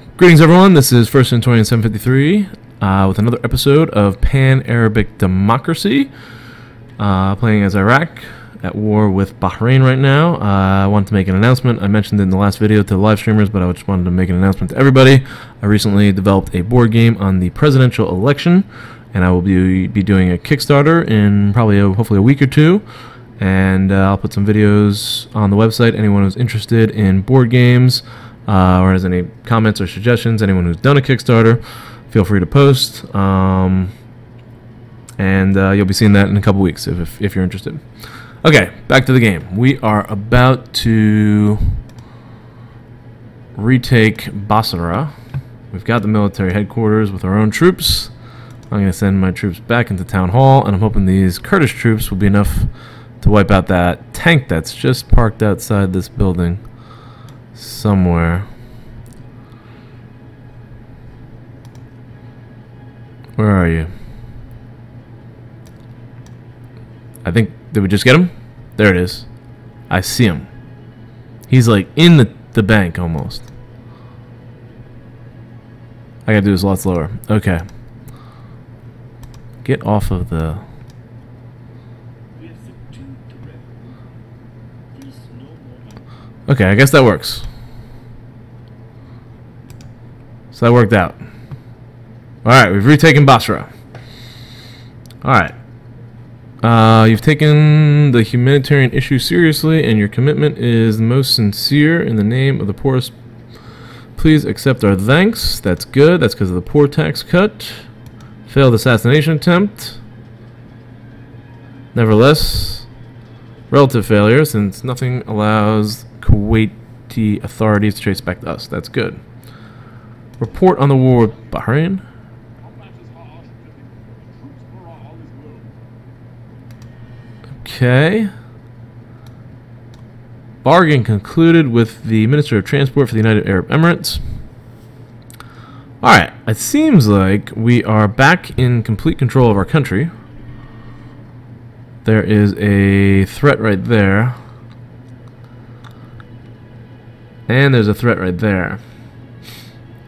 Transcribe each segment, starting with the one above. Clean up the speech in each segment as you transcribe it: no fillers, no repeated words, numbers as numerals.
Greetings, everyone. This is First Centurion 753 with another episode of Pan-Arabic Democracy. Playing as Iraq at war with Bahrain right now. I wanted to make an announcement. I mentioned it in the last video to the live streamers, but I just wanted to make an announcement to everybody. I recently developed a board game on the presidential election, and I will be doing a Kickstarter in probably hopefully a week or two. And I'll put some videos on the website. Anyone who's interested in board games or has any comments or suggestions, anyone who's done a Kickstarter, feel free to post. And you'll be seeing that in a couple weeks if you're interested. Okay, back to the game. We are about to retake Basra. We've got the military headquarters with our own troops. I'm going to send my troops back into Town Hall, and I'm hoping these Kurdish troops will be enough to wipe out that tank that's just parked outside this building somewhere. Where are you? I think, did we just get him? There it is. I see him. He's like in the bank almost. I gotta do this a lot slower. Okay. Get off of the... Okay, I guess that works. So that worked out. Alright, we've retaken Basra. Alright. You've taken the humanitarian issue seriously, and your commitment is the most sincere. In the name of the poorest, please accept our thanks. That's good. That's because of the poor tax cut. Failed assassination attempt. Nevertheless, relative failure, since nothing allows Kuwaiti authorities to trace back to us. That's good. Report on the war with Bahrain. Okay. Bargain concluded with the Minister of Transport for the United Arab Emirates. Alright, it seems like we are back in complete control of our country. There is a threat right there. And there's a threat right there.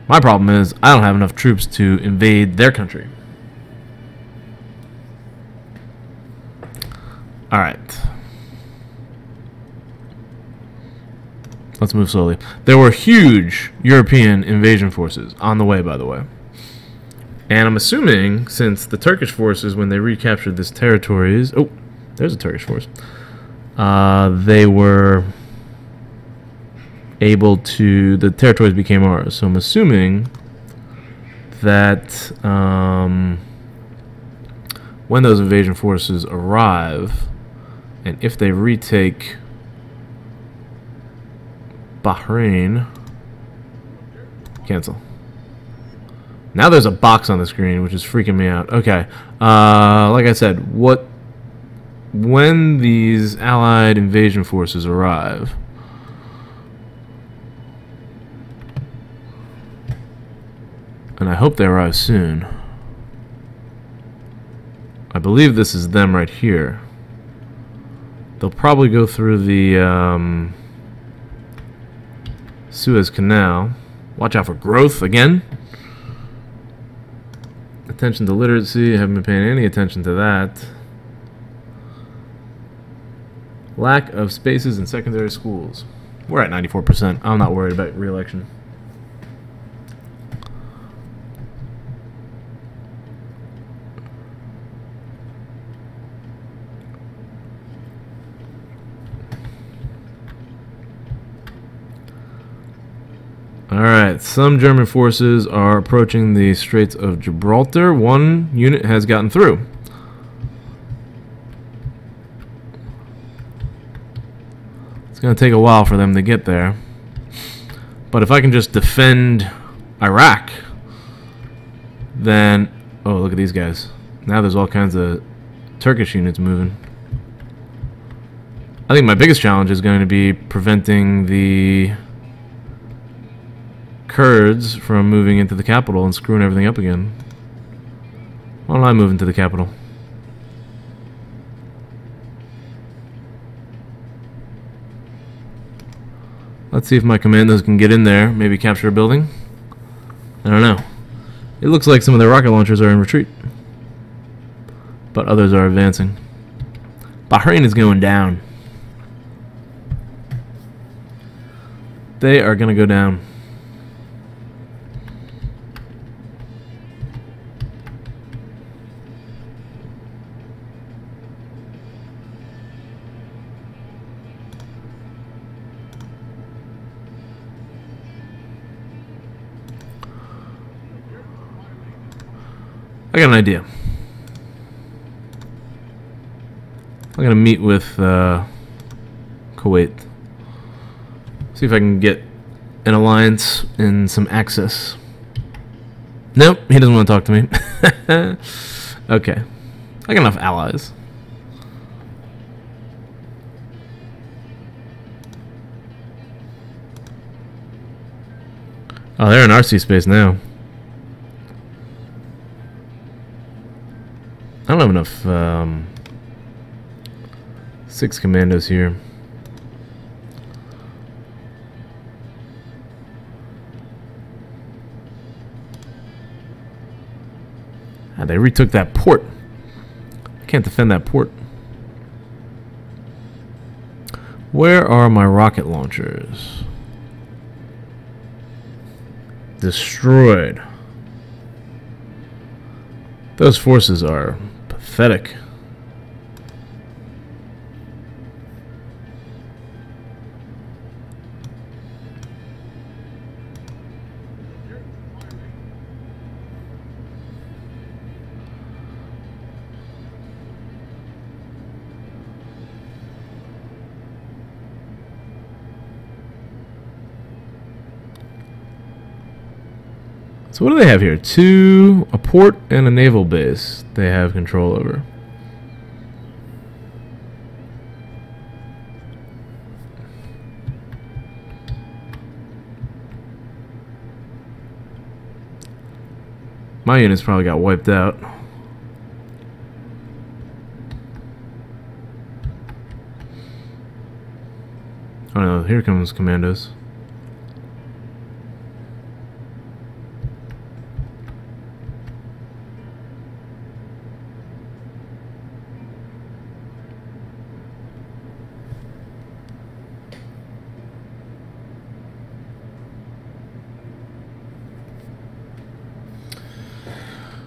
My problem is I don't have enough troops to invade their country. Alright. Let's move slowly. There were huge European invasion forces on the way, by the way. And I'm assuming, since the Turkish forces, when they recaptured this territories... Oh, there's a Turkish force. They were able to... The territories became ours. So I'm assuming that when those invasion forces arrive, and if they retake Bahrain... Cancel. Now there's a box on the screen, which is freaking me out. Okay. Like I said, when these allied invasion forces arrive, and I hope they arrive soon. I believe this is them right here. They'll probably go through the Suez Canal. Watch out for growth again. Attention to literacy. I haven't been paying any attention to that. Lack of spaces in secondary schools. We're at 94%. I'm not worried about re-election. Alright, some German forces are approaching the Straits of Gibraltar. One unit has gotten through. It's going to take a while for them to get there. But if I can just defend Iraq, then... Oh, look at these guys. Now there's all kinds of Turkish units moving. I think my biggest challenge is going to be preventing the Kurds from moving into the capital and screwing everything up again. Why don't I move into the capital? Let's see if my commandos can get in there, maybe capture a building. I don't know. It looks like some of their rocket launchers are in retreat, but others are advancing. Bahrain is going down. They are going to go down. I got an idea. I'm gonna meet with Kuwait. See if I can get an alliance and some access. Nope, he doesn't want to talk to me. Okay. I got enough allies. Oh, they're in RC space now. I don't have enough 6 commandos here. Ah, they retook that port. I can't defend that port. Where are my rocket launchers? Destroyed. Those forces are pathetic. So what do they have here? A port and a naval base they have control over. My units probably got wiped out. Oh no, here comes commandos.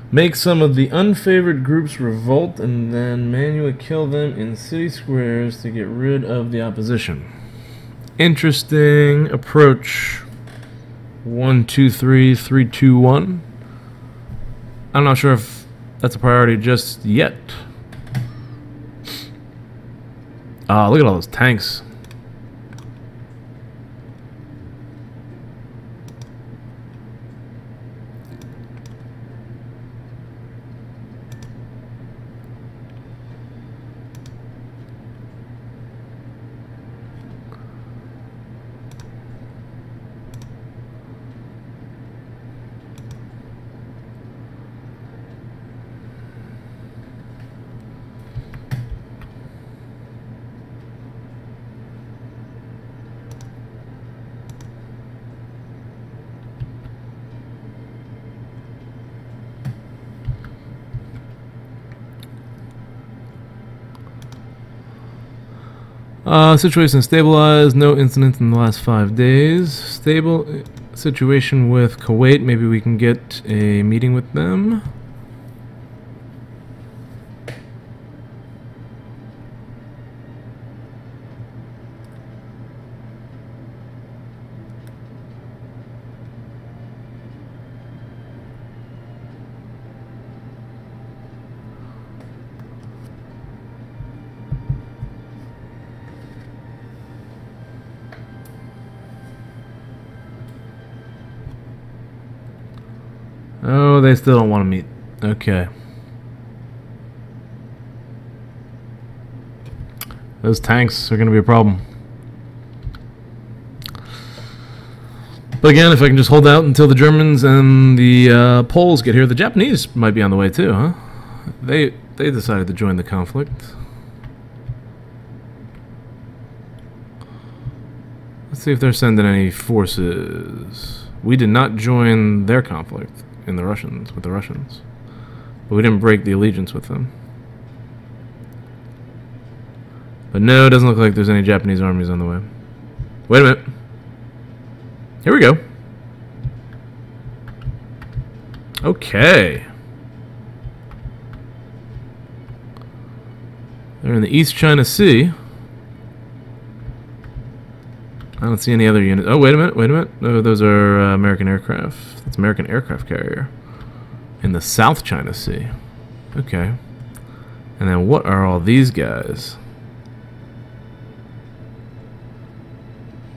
Make some of the unfavored groups revolt and then manually kill them in city squares to get rid of the opposition. Interesting approach. 1, 2, 3, 3, 2, 1. I'm not sure if that's a priority just yet. Ah, look at all those tanks. Situation stabilized. No incidents in the last 5 days. Stable situation with Kuwait. Maybe we can get a meeting with them. Oh, they still don't want to meet. Okay. Those tanks are going to be a problem. But again, if I can just hold out until the Germans and the Poles get here, the Japanese might be on the way too, huh? They decided to join the conflict. Let's see if they're sending any forces. We did not join their conflict with the Russians. But we didn't break the allegiance with them. But no, it doesn't look like there's any Japanese armies on the way. Wait a minute. Here we go. Okay. They're in the East China Sea. I don't see any other units. Oh, wait a minute. Oh, those are American aircraft. That's American aircraft carrier. In the South China Sea. Okay. And then what are all these guys?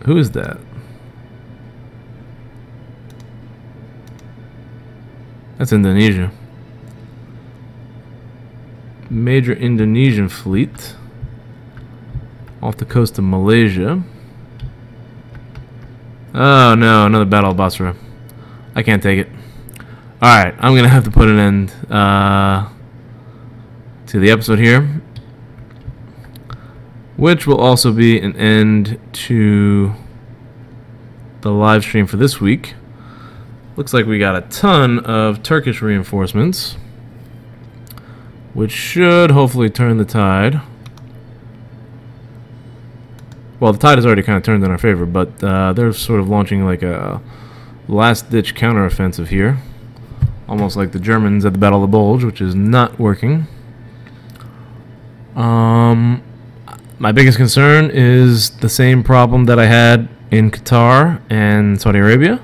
Who is that? That's Indonesia. Major Indonesian fleet. Off the coast of Malaysia. Oh no, another Battle of Basra. I can't take it. Alright, I'm going to have to put an end to the episode here. Which will also be an end to the live stream for this week. Looks like we got a ton of Turkish reinforcements, which should hopefully turn the tide. Well, the tide has already kind of turned in our favor, but they're sort of launching like a last-ditch counteroffensive here. Almost like the Germans at the Battle of the Bulge, which is not working. My biggest concern is the same problem that I had in Qatar and Saudi Arabia,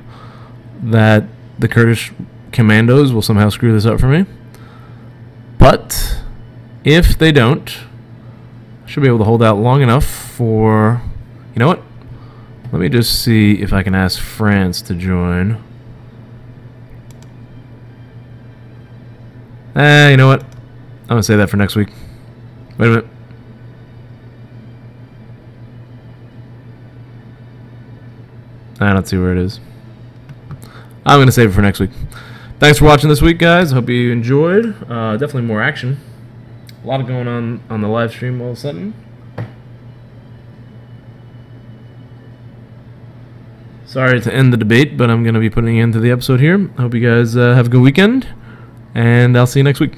that the Kurdish commandos will somehow screw this up for me. But if they don't, I should be able to hold out long enough for... You know what? Let me just see if I can ask France to join. You know what? I'm going to say that for next week. Wait a minute. I don't see where it is. I'm going to save it for next week. Thanks for watching this week, guys. Hope you enjoyed. Definitely more action. A lot going on the live stream all of a sudden. Sorry to end the debate, but I'm going to be putting an end to the episode here. Hope you guys have a good weekend, and I'll see you next week.